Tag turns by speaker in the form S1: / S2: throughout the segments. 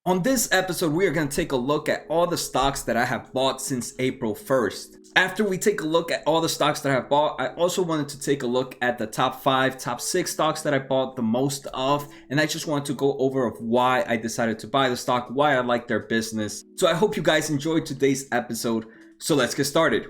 S1: On this episode, we are going to take a look at all the stocks that I have bought since April 1st. After we take a look at all the stocks that I have bought, I also wanted to take a look at the top 5, top 6 stocks that I bought the most of. And I just wanted to go over of why I decided to buy the stock, why I like their business. So I hope you guys enjoyed today's episode. So let's get started.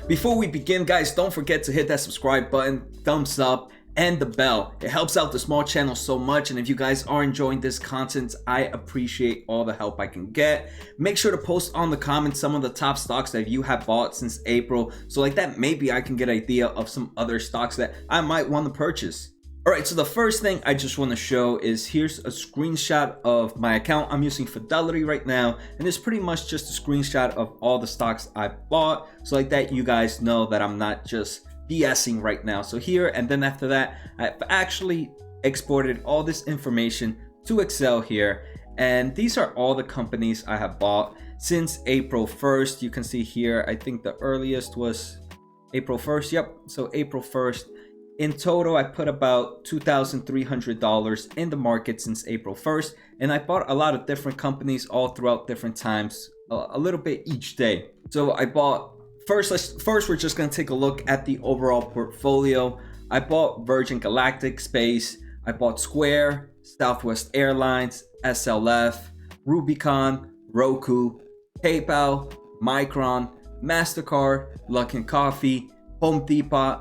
S1: Before we begin, guys, don't forget to hit that subscribe button, thumbs up, and the bell. It helps out the small channel so much, and if you guys are enjoying this content, I appreciate all the help I can get. Make sure to post on the comments some of the top stocks that you have bought since April, so like that maybe I can get an idea of some other stocks that I might want to purchase. Alright, so the first thing I just want to show is here's a screenshot of my account. I'm using Fidelity right now, and it's pretty much just a screenshot of all the stocks I bought, so like that you guys know that I'm not just BSing right now. So here, and then after that, I've actually exported all this information to Excel here, and these are all the companies I have bought since April 1st. You can see here, I think the earliest was April 1st. Yep, so April 1st. In total, I put about $2,300 in the market since April 1st, and I bought a lot of different companies all throughout different times, a little bit each day. So I bought First, we're just going to take a look at the overall portfolio. I bought Virgin Galactic Space, I bought Square, Southwest Airlines, SLF, Rubicon, Roku, PayPal, Micron, MasterCard, Luckin Coffee, Home Depot,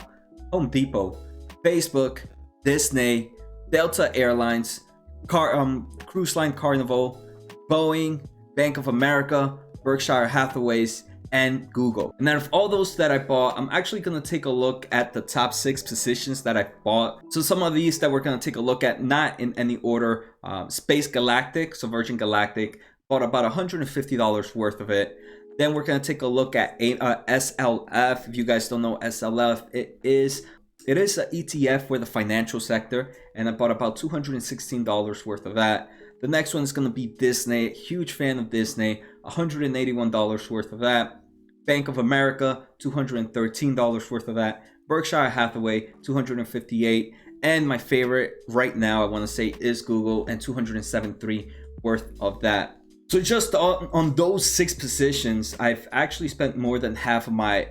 S1: Facebook, Disney, Delta Airlines, Cruise Line Carnival, Boeing, Bank of America, Berkshire Hathaway's, and Google. And out of all those that I bought, I'm actually going to take a look at the top 6 positions that I bought. So some of these that we're going to take a look at, not in any order. Space Galactic, so Virgin Galactic, bought about $150 worth of it. Then we're going to take a look at SLF. If you guys don't know SLF, it is an ETF for the financial sector, and I bought about $216 worth of that. The next one is going to be Disney. Huge fan of Disney, $181 worth of that. Bank of America, $213 worth of that. Berkshire Hathaway, $258. And my favorite right now, I want to say, is Google, and $273 worth of that. So just on those 6 positions, I've actually spent more than half of my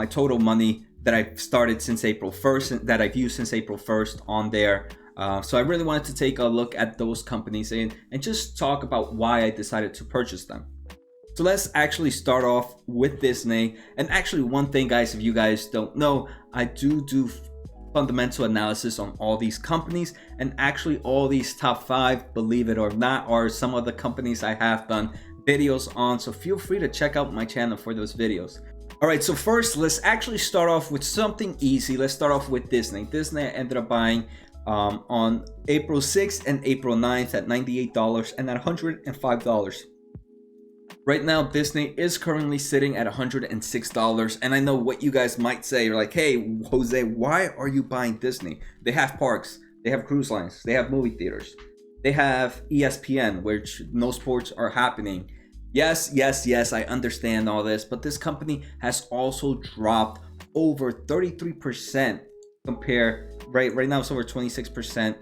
S1: total money that I've started since April 1st, that I've used since April 1st on there. So I really wanted to take a look at those companies and just talk about why I decided to purchase them. So let's actually start off with Disney. And actually, one thing, guys, if you guys don't know, I do fundamental analysis on all these companies, and actually all these top 5, believe it or not, are some of the companies I have done videos on. So feel free to check out my channel for those videos. All right, so first, let's actually start off with something easy. Let's start off with Disney. Disney I ended up buying on April 6th and April 9th at $98 and at $105. Right now, Disney is currently sitting at $106. And I know what you guys might say. You're like, hey, Jose, why are you buying Disney? They have parks, they have cruise lines, they have movie theaters, they have ESPN, which no sports are happening. Yes, I understand all this, but this company has also dropped over 33% right now it's over 26%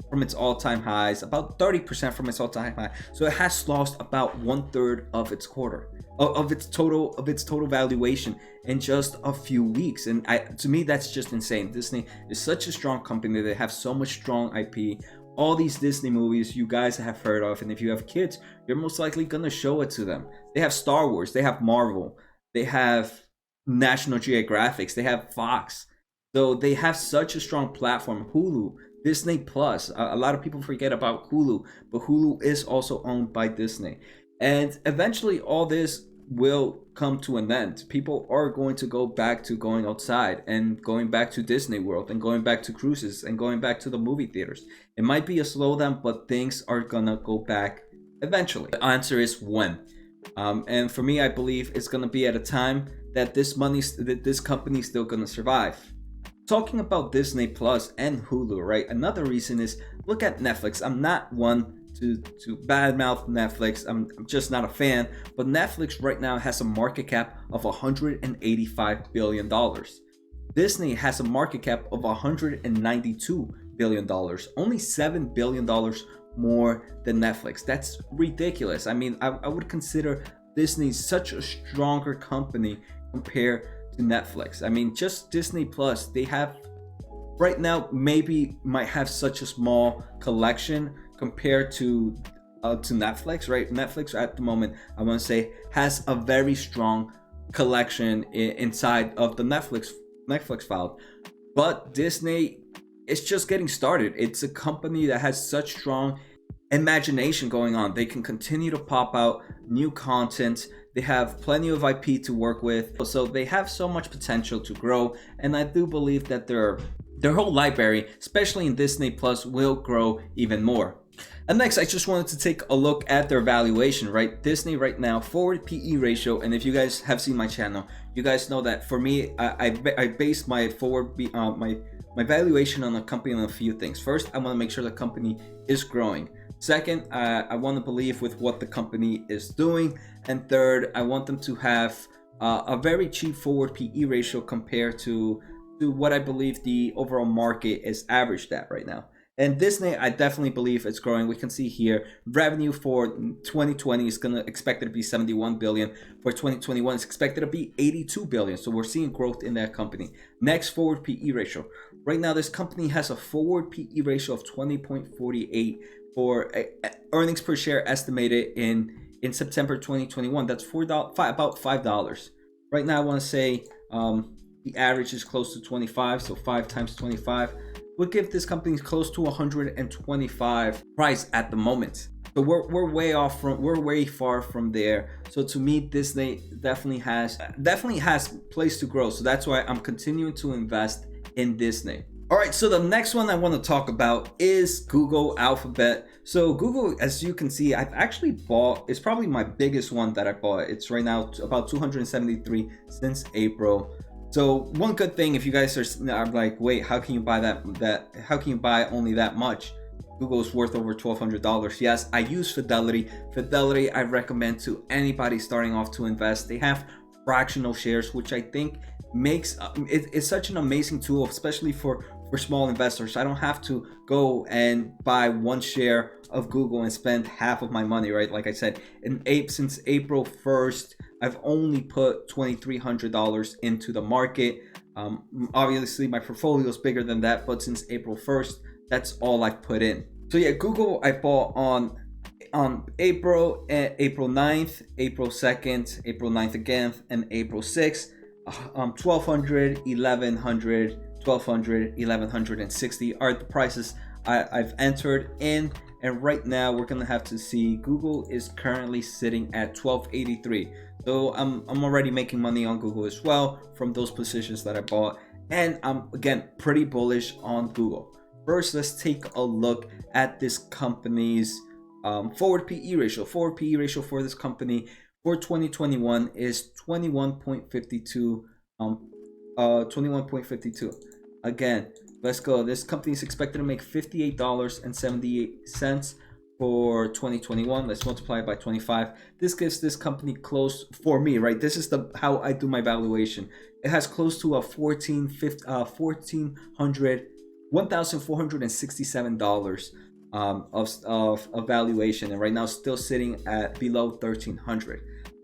S1: from its all-time highs, about 30% from its all-time high. So it has lost about 1/3 of its total valuation in just a few weeks. And to me, that's just insane. Disney is such a strong company. They have so much strong IP. All these Disney movies you guys have heard of, and if you have kids, you're most likely gonna show it to them. They have Star Wars, they have Marvel, they have National Geographic, they have Fox. So they have such a strong platform. Hulu, Disney Plus. A lot of people forget about Hulu, but Hulu is also owned by Disney. And eventually all this will come to an end. People are going to go back to going outside and going back to Disney World and going back to cruises and going back to the movie theaters. It might be a slowdown, but things are gonna go back eventually. The answer is when. And for me, I believe it's gonna be at a time that this company is still gonna survive. Talking about Disney Plus and Hulu, right? Another reason is, look at Netflix. I'm not one to badmouth Netflix. I'm just not a fan. But Netflix right now has a market cap of $185 billion. Disney has a market cap of $192 billion, only $7 billion more than Netflix. That's ridiculous. I mean, I would consider Disney such a stronger company compared to Netflix. I mean, just Disney Plus, they have right now maybe might have such a small collection compared to Netflix, right? Netflix at the moment, I want to say, has a very strong collection inside of the Netflix file. But Disney is just getting started. It's a company that has such strong imagination going on. They can continue to pop out new content. They have plenty of IP to work with. So they have so much potential to grow. And I do believe that their whole library, especially in Disney Plus, will grow even more. And next, I just wanted to take a look at their valuation, right? Disney right now, forward PE ratio. And if you guys have seen my channel, you guys know that for me, I base my my valuation on a company on a few things. First, I want to make sure the company is growing. Second, I want to believe with what the company is doing. And third, I want them to have a very cheap forward PE ratio compared to what I believe the overall market is averaged at right now. And Disney, I definitely believe it's growing. We can see here, revenue for 2020 is expected to be 71 billion. For 2021, it's expected to be 82 billion. So we're seeing growth in that company. Next, forward PE ratio. Right now, this company has a forward PE ratio of 20.48 for earnings per share estimated in September 2021. That's about $5. Right now, I want to say the average is close to 25. So 5 times 25 would give this company close to 125 price at the moment. So we're way far from there. So to me, Disney definitely has place to grow. So that's why I'm continuing to invest in Disney. All right, so the next one I want to talk about is Google Alphabet. So Google, as you can see, I've actually bought, it's probably my biggest one that I bought. It's right now about 273 since April. So one good thing, if you guys are like, wait, how can you buy that? How can you buy only that much? Google's worth over $1,200. Yes, I use Fidelity. Fidelity, I recommend to anybody starting off to invest. They have fractional shares, which I think makes it's such an amazing tool, especially for small investors. I don't have to go and buy one share of Google and spend half of my money, right? Like I said, since April 1st, I've only put $2,300 into the market. Obviously, my portfolio is bigger than that, but since April 1st, that's all I've put in. So yeah, Google I bought on April 9th, April 2nd, April 9th again, and April 6th. 1200, 1100, 1200, 1160 are the prices I've entered in. And right now we're gonna have to see Google is currently sitting at 1283. So I'm already making money on Google as well from those positions that I bought. And I'm again pretty bullish on Google. First, let's take a look at this company's forward PE ratio. Forward PE ratio for this company for 2021 is 21.52. 21.52. Again, let's go. This company is expected to make $58.78 for 2021. Let's multiply it by 25. This gives this company close, for me, right? This is how I do my valuation. It has close to a $1,467 of valuation, and right now still sitting at below 1,300.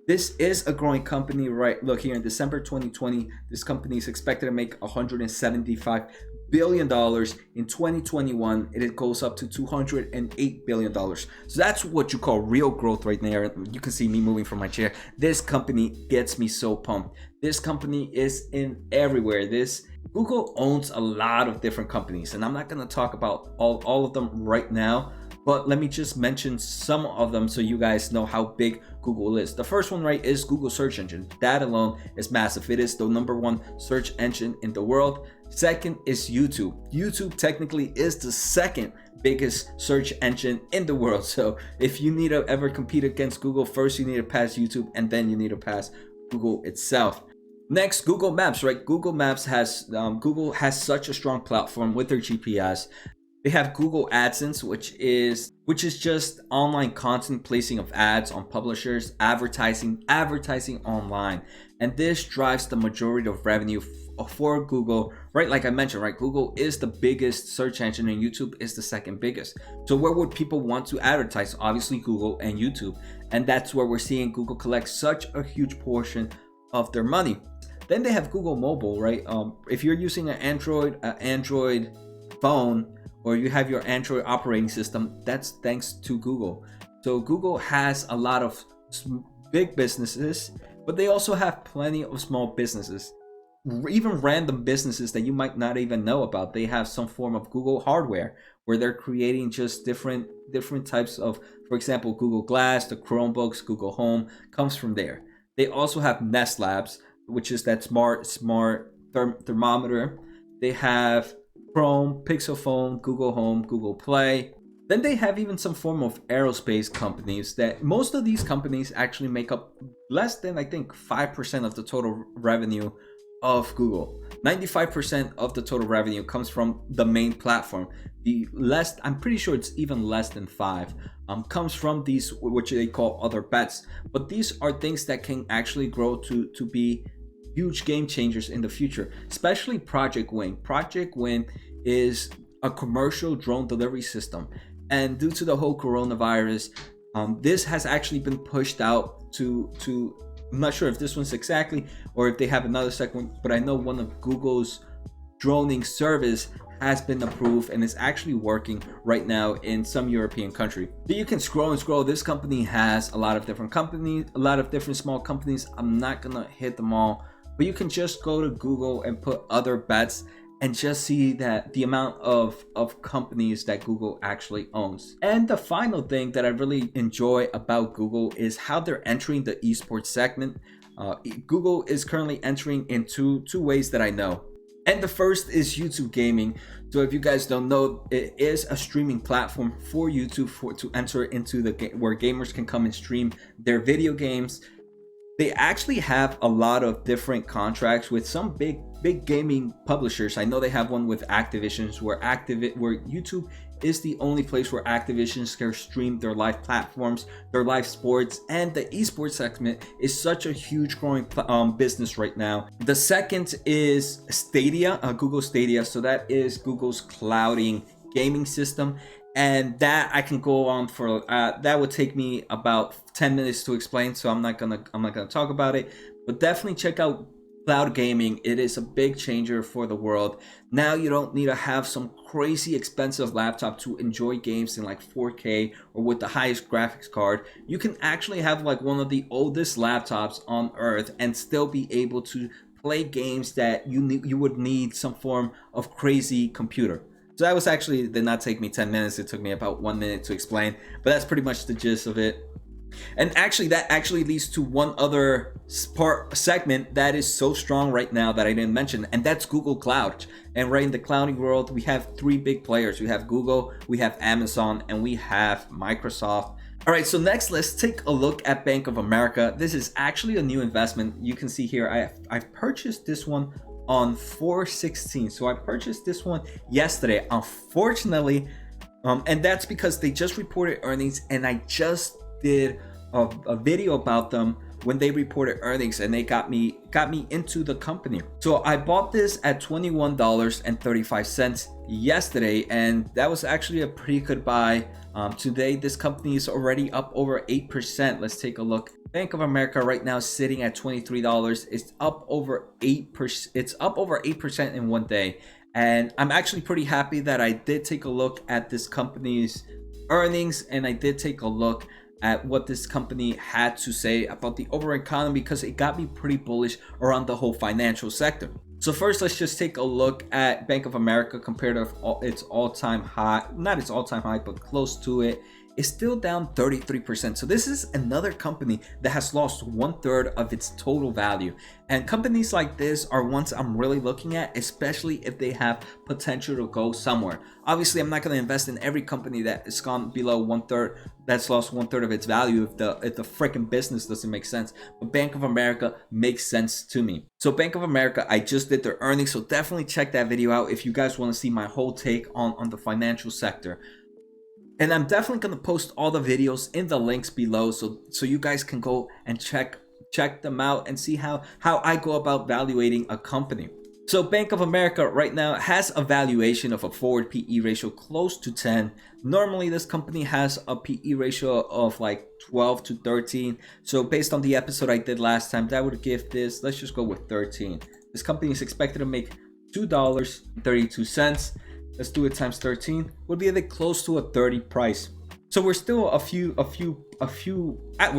S1: This is a growing company, right? Look here in December 2020, this company is expected to make $175 billion. In 2021, it goes up to $208 billion. So that's what you call real growth right there. You can see me moving from my chair. This company gets me so pumped. This company is in everywhere. Google owns a lot of different companies, and I'm not going to talk about all of them right now. But let me just mention some of them so you guys know how big Google is. The first one, right, is Google search engine. That alone is massive. It is the #1 search engine in the world. Second is YouTube. YouTube technically is the second biggest search engine in the world. So if you need to ever compete against Google, first you need to pass YouTube, and then you need to pass Google itself. Next, Google Maps, right? Google Maps has such a strong platform with their GPS. They have Google AdSense, which is just online content placing of ads on publishers, advertising online. And this drives the majority of revenue for Google, right? Like I mentioned, right? Google is the biggest search engine and YouTube is the second biggest. So where would people want to advertise? Obviously Google and YouTube. And that's where we're seeing Google collect such a huge portion of their money. Then they have Google Mobile, right? If you're using an Android phone, or you have your Android operating system, that's thanks to Google. So Google has a lot of big businesses, but they also have plenty of small businesses, even random businesses that you might not even know about. They have some form of Google hardware where they're creating just different types of, for example, Google Glass, the Chromebooks, Google Home comes from there. They also have Nest Labs, which is that smart thermometer. They have Chrome, Pixel Phone, Google Home, Google Play. Then they have even some form of aerospace companies that most of these companies actually make up less than, I think, 5% of the total revenue of Google. 95% of the total revenue comes from the main platform. I'm pretty sure it's even less than 5, comes from these, which they call other bets. But these are things that can actually grow to be huge game changers in the future, especially Project Wing. Project Wing is a commercial drone delivery system. And due to the whole coronavirus, this has actually been pushed out to I'm not sure if this one's exactly or if they have another second, but I know one of Google's droning service has been approved and is actually working right now in some European country. So you can scroll and scroll. This company has a lot of different companies, a lot of different small companies. I'm not gonna hit them all, but you can just go to Google and put other bets and just see that the amount of companies that Google actually owns. And the final thing that I really enjoy about Google is how they're entering the esports segment. Google is currently entering in two ways that I know. And the first is YouTube gaming. So if you guys don't know, it is a streaming platform for YouTube to enter into where gamers can come and stream their video games. They actually have a lot of different contracts with some big gaming publishers. I know they have one with Activision, where YouTube is the only place where Activision can stream their live platforms, their live sports, and the esports segment is such a huge growing business right now. The second is Stadia, Google Stadia. So that is Google's clouding gaming system. And that I can go on for that would take me about 10 minutes to explain, so I'm not gonna talk about it, but definitely check out cloud gaming. It is a big changer for the world. Now you don't need to have some crazy expensive laptop to enjoy games in like 4K or with the highest graphics card. You can actually have like one of the oldest laptops on earth and still be able to play games that you would need some form of crazy computer. So that was actually, did not take me 10 minutes. It took me about 1 minute to explain, but that's pretty much the gist of it. And actually, that actually leads to one other segment that is so strong right now that I didn't mention, and that's Google Cloud. And right in the clouding world, we have 3 big players. We have Google, we have Amazon, and we have Microsoft. All right, so next, let's take a look at Bank of America. This is actually a new investment. You can see here, I've purchased this one on 4/16. So I purchased this one yesterday, unfortunately, and that's because they just reported earnings, and I just did a video about them when they reported earnings, and they got me into the company. So I bought this at $21.35 yesterday, and that was actually a pretty good buy. Today this company is already up over 8%. Let's take a look. Bank of America right now is sitting at $23. It's up over 8%. It's up over 8% in one day, and I'm actually pretty happy that I did take a look at this company's earnings, and I did take a look at what this company had to say about the overall economy, because it got me pretty bullish around the whole financial sector. So first, let's just take a look at Bank of America compared to its all-time high, not its all-time high, but close to it. It's still down 33%. So this is another company that has lost 1/3 of its total value. And companies like this are ones I'm really looking at, especially if they have potential to go somewhere. Obviously, I'm not going to invest in every company that has gone below 1/3, that's lost 1/3 of its value if the freaking business doesn't make sense. But Bank of America makes sense to me. So Bank of America, I just did their earnings, so definitely check that video out if you guys want to see my whole take on the financial sector. And I'm definitely going to post all the videos in the links below, so you guys can go and check them out and see how I go about valuating a company. So Bank of America right now has a valuation of a forward PE ratio close to 10. Normally this company has a PE ratio of like 12 to 13. So based on the episode I did last time, that would give this, let's just go with 13. This company is expected to make $2.32. Let's do it times 13. Would be a bit close to a 30 price. So we're still we're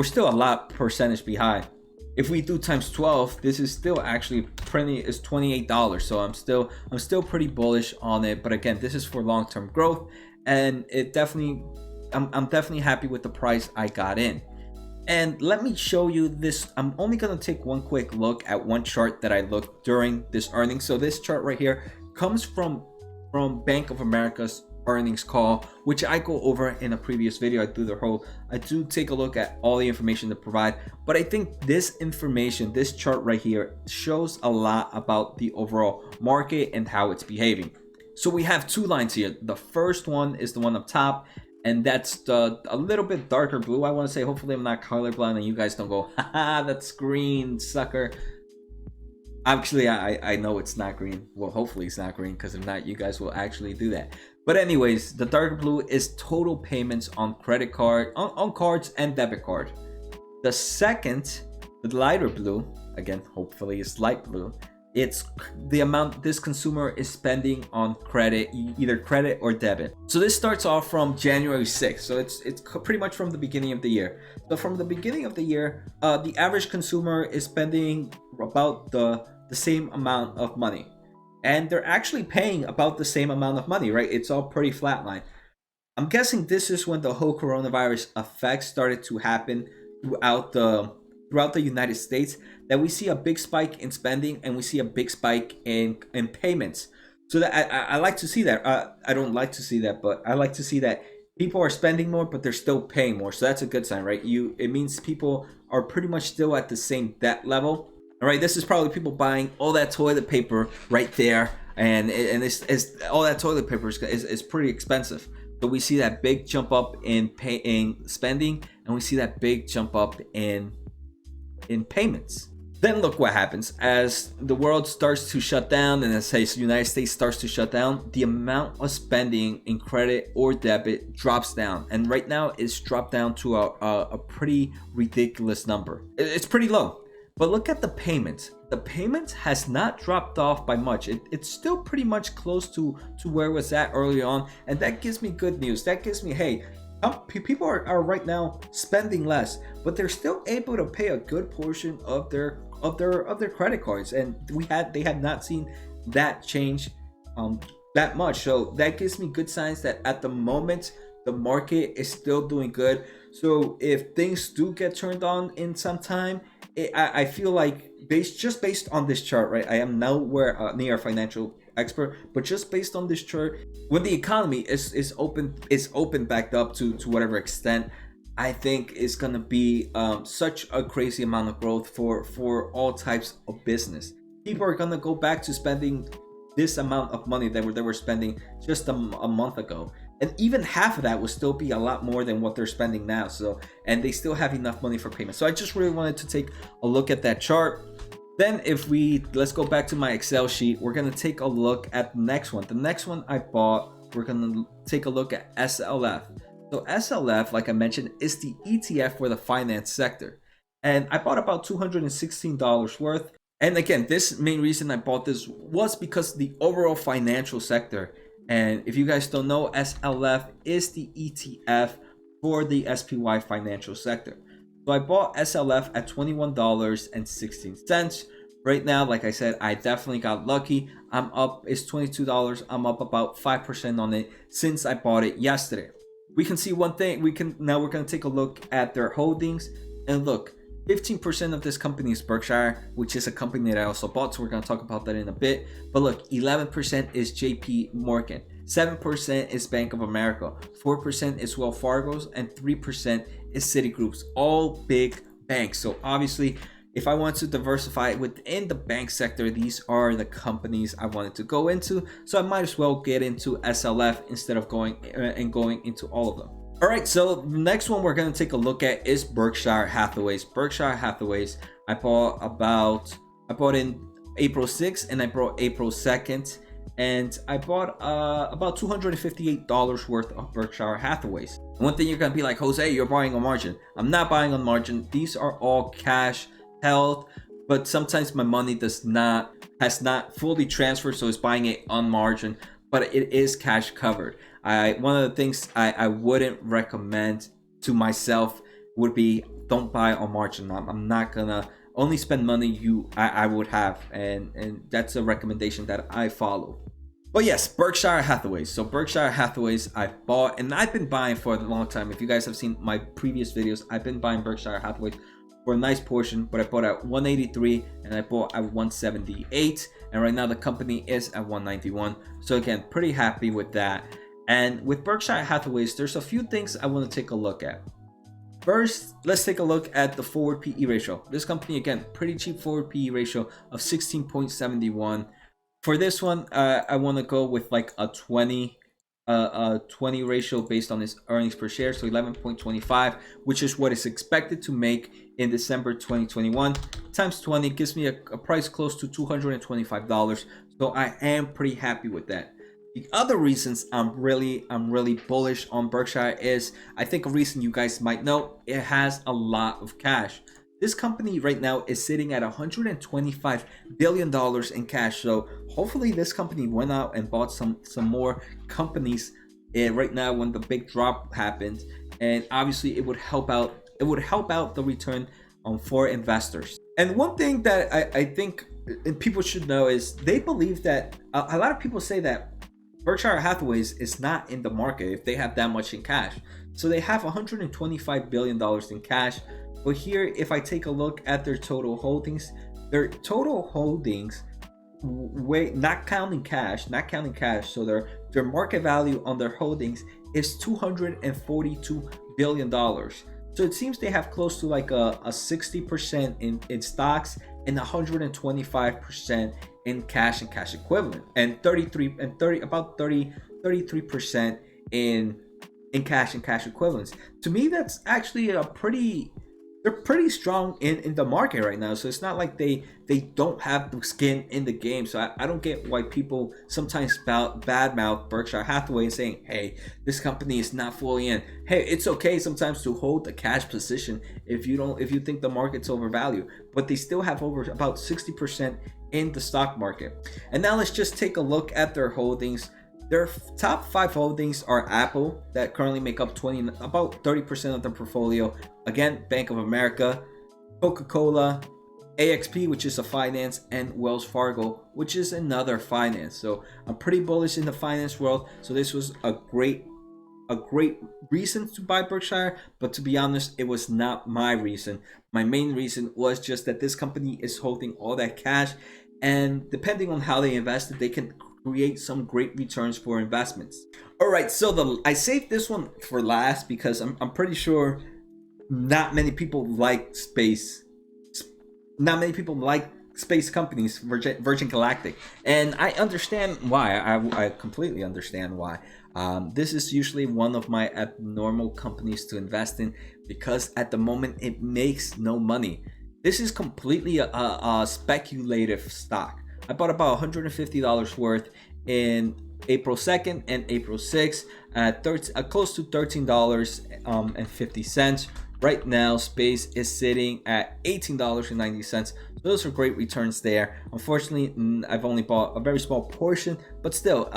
S1: still a lot percentage behind. If we do times 12, this is still actually is $28. So I'm still pretty bullish on it. But again, this is for long-term growth, and it definitely, I'm definitely happy with the price I got in. And let me show you this. I'm only gonna take one quick look at one chart that I looked during this earnings. So this chart right here comes from Bank of America's earnings call, which I go over in a previous video. I do take a look at all the information to provide, but I think this information, this chart right here, shows a lot about the overall market and how it's behaving. So we have two lines here. The first one is the one up top, and that's a little bit darker blue, I want to say. Hopefully I'm not colorblind and you guys don't go, haha, that's green, sucker. Actually, I know it's not green. Well, hopefully it's not green, because if not, you guys will actually do that. But anyways, the darker blue is total payments on credit card, on cards and debit card. The second, the lighter blue, again, hopefully it's light blue, it's the amount this consumer is spending on credit, either credit or debit. So this starts off from January 6th. So it's pretty much from the beginning of the year. So from the beginning of the year, the average consumer is spending about the same amount of money. And they're actually paying about the same amount of money, right? It's all pretty flatline. I'm guessing this is when the whole coronavirus effect started to happen throughout the United States, that we see a big spike in spending and we see a big spike in payments. So that I like to see that. I don't like to see that, but I like to see that people are spending more, but they're still paying more. So that's a good sign, right? It means people are pretty much still at the same debt level. All right, this is probably people buying all that toilet paper right there, and it's all that toilet paper is pretty expensive. So we see that big jump up in spending, and we see that big jump up in payments. Then look what happens as the world starts to shut down, and as the United States starts to shut down, the amount of spending in credit or debit drops down, and right now it's dropped down to a pretty ridiculous number. It's pretty low. But look at the payments. The payments has not dropped off by much. It's still pretty much close to where it was at early on, and that gives me good news. That gives me, hey, people are right now spending less, but they're still able to pay a good portion of their credit cards, and they had not seen that change that much. So that gives me good signs that at the moment the market is still doing good. So if things do get turned on in some time, I feel like based on this chart, right? I am nowhere near a financial expert, but just based on this chart, when the economy is open back up to whatever extent, I think it's gonna be such a crazy amount of growth for all types of business. People are gonna go back to spending this amount of money that they were spending just a month ago. And even half of that will still be a lot more than what they're spending now. So, and they still have enough money for payment. So I just really wanted to take a look at that chart. Then let's go back to my Excel sheet. We're going to take a look at the next one. The next one I bought, we're going to take a look at SLF. So SLF, like I mentioned, is the ETF for the finance sector. And I bought about $216 worth. And again, this main reason I bought this was because the overall financial sector. And if you guys don't know, SLF is the ETF for the SPY financial sector. So I bought SLF at $21.16. Right now, like I said, I definitely got lucky. I'm up, it's $22. I'm up about 5% on it since I bought it yesterday. We can see one thing, now we're going to take a look at their holdings, and look, 15% of this company is Berkshire, which is a company that I also bought, so we're going to talk about that in a bit. But look, 11% is JP Morgan, 7% is Bank of America, 4% is Wells Fargo's, and 3% is Citigroup's, all big banks. So obviously, if I want to diversify within the bank sector, these are the companies I wanted to go into. So I might as well get into SLF instead of going into all of them. All right, so the next one we're going to take a look at is Berkshire Hathaway's. Berkshire Hathaway's, I bought in April 6th and I bought April 2nd, and I bought about $258 worth of Berkshire Hathaways. One thing you're gonna be like, Jose, you're buying on margin. I'm not buying on margin. These are all cash held, but sometimes my money has not fully transferred, so it's buying it on margin, but it is cash covered. One of the things I wouldn't recommend to myself would be, don't buy on margin. I'm not gonna only spend money I would have, and that's a recommendation that I follow. But yes, Berkshire Hathaways. So Berkshire Hathaways I've bought, and I've been buying for a long time. If you guys have seen my previous videos, I've been buying Berkshire Hathaways for a nice portion, but I bought at 183 and I bought at 178, and right now the company is at 191. So again, pretty happy with that. And with Berkshire Hathaways, there's a few things I want to take a look at. First, let's take a look at the forward PE ratio. This company, again, pretty cheap forward PE ratio of 16.71. For this one, I want to go with like a 20 ratio based on its earnings per share, so 11.25, which is what it's expected to make in December 2021. Times 20 gives me a price close to $225. So I am pretty happy with that. The other reasons I'm really bullish on Berkshire is, I think a reason you guys might know, it has a lot of cash. This company right now is sitting at $125 billion in cash. So hopefully this company went out and bought some more companies right now when the big drop happened, and obviously it would help out the return for investors. And one thing that I think people should know is, they believe that a lot of people say that Berkshire Hathaways is not in the market if they have that much in cash. So they have $125 billion in cash. But here, if I take a look at their total holdings, not counting cash, so their market value on their holdings is $242 billion. So it seems they have close to like a 60% in stocks and 125% in cash and cash equivalent, and 33% in cash and cash equivalents. To me, that's actually they're pretty strong in the market right now. So it's not like they don't have the skin in the game. So I don't get why people sometimes badmouth Berkshire Hathaway and saying, hey, this company is not fully in. Hey, it's okay sometimes to hold the cash position if you think the market's overvalued, but they still have over about 60% in the stock market. And now let's just take a look at their holdings. Their top 5 holdings are Apple, that currently make up about 30% of the portfolio. Again, Bank of America, Coca-Cola, AXP, which is a finance, and Wells Fargo, which is another finance. So I'm pretty bullish in the finance world. So this was a great reason to buy Berkshire, but to be honest, it was not my reason. My main reason was just that this company is holding all that cash, and depending on how they invested, they can create some great returns for investments. All right, so I saved this one for last because I'm pretty sure not many people like space. Not many people like space companies, Virgin Galactic, and I understand why. I completely understand why. This is usually one of my abnormal companies to invest in because at the moment it makes no money. This is completely a speculative stock. I bought about $150 worth in April 2nd and April 6th at close to $13.50. Right now, Space is sitting at $18.90. So those are great returns there. Unfortunately, I've only bought a very small portion, but still,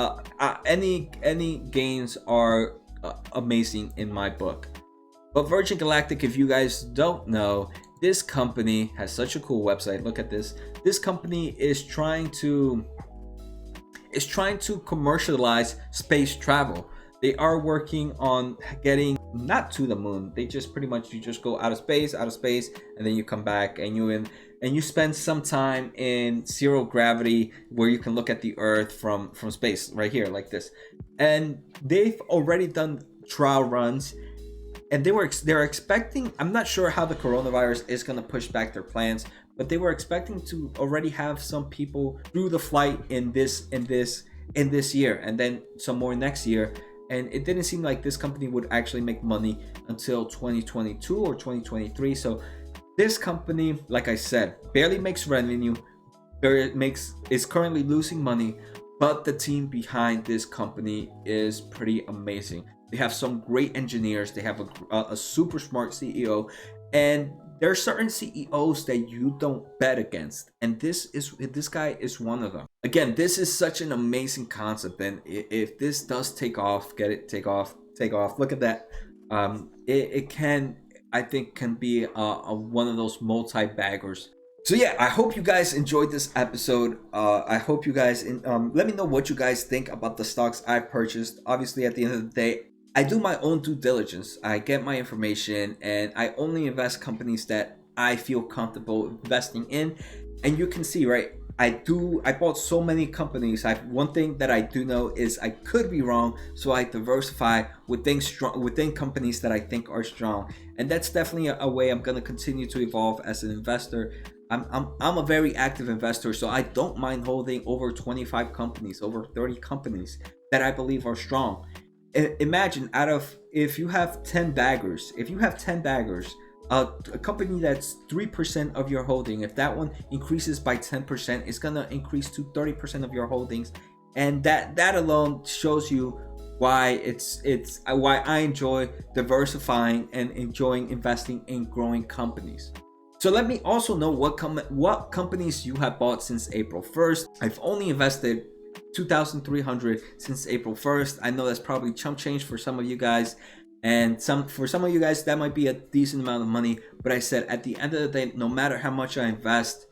S1: any gains are amazing in my book. But Virgin Galactic, if you guys don't know, this company has such a cool website. Look at this. This company is trying to commercialize space travel. They are working on getting not to the moon. They just pretty much, you just go out of space, and then you come back and you spend some time in zero gravity where you can look at the Earth from space right here like this. And they've already done trial runs. And they're expecting, I'm not sure how the coronavirus is going to push back their plans, but they were expecting to already have some people through the flight in this year, and then some more next year. And it didn't seem like this company would actually make money until 2022 or 2023. So this company, like I said, barely makes revenue, is currently losing money, but the team behind this company is pretty amazing. They have some great engineers. They have a super smart CEO, and there are certain CEOs that you don't bet against, and this guy is one of them. Again, this is such an amazing concept, and if this does take off, take off. Look at that. It can, I think, can be one of those multi-baggers. So yeah, I hope you guys enjoyed this episode. I hope you guys let me know what you guys think about the stocks I've purchased. Obviously, at the end of the day, I do my own due diligence. I get my information, and I only invest companies that I feel comfortable investing in. And you can see, right? I bought so many companies. One thing that I do know is I could be wrong, so I diversify within companies that I think are strong. And that's definitely a way I'm gonna continue to evolve as an investor. I'm a very active investor, so I don't mind holding over 25 companies, over 30 companies that I believe are strong. Imagine, if you have 10 baggers, a company that's 3% of your holding, if that one increases by 10%, it's gonna increase to 30% of your holdings, and that alone shows you why why I enjoy diversifying and enjoying investing in growing companies. So let me also know what companies you have bought since April 1st. I've only invested 2,300 since April 1st. I know that's probably chump change for some of you guys, and for some of you guys that might be a decent amount of money, but I said at the end of the day, no matter how much I invest,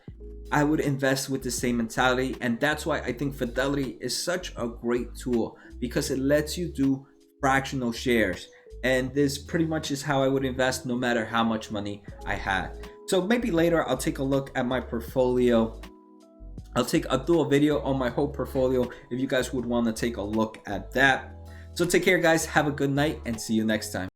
S1: I would invest with the same mentality. And that's why I think Fidelity is such a great tool, because it lets you do fractional shares, and this pretty much is how I would invest no matter how much money I had. So maybe later I'll take a look at my portfolio. I'll do a video on my whole portfolio if you guys would want to take a look at that. So take care, guys. Have a good night, and see you next time.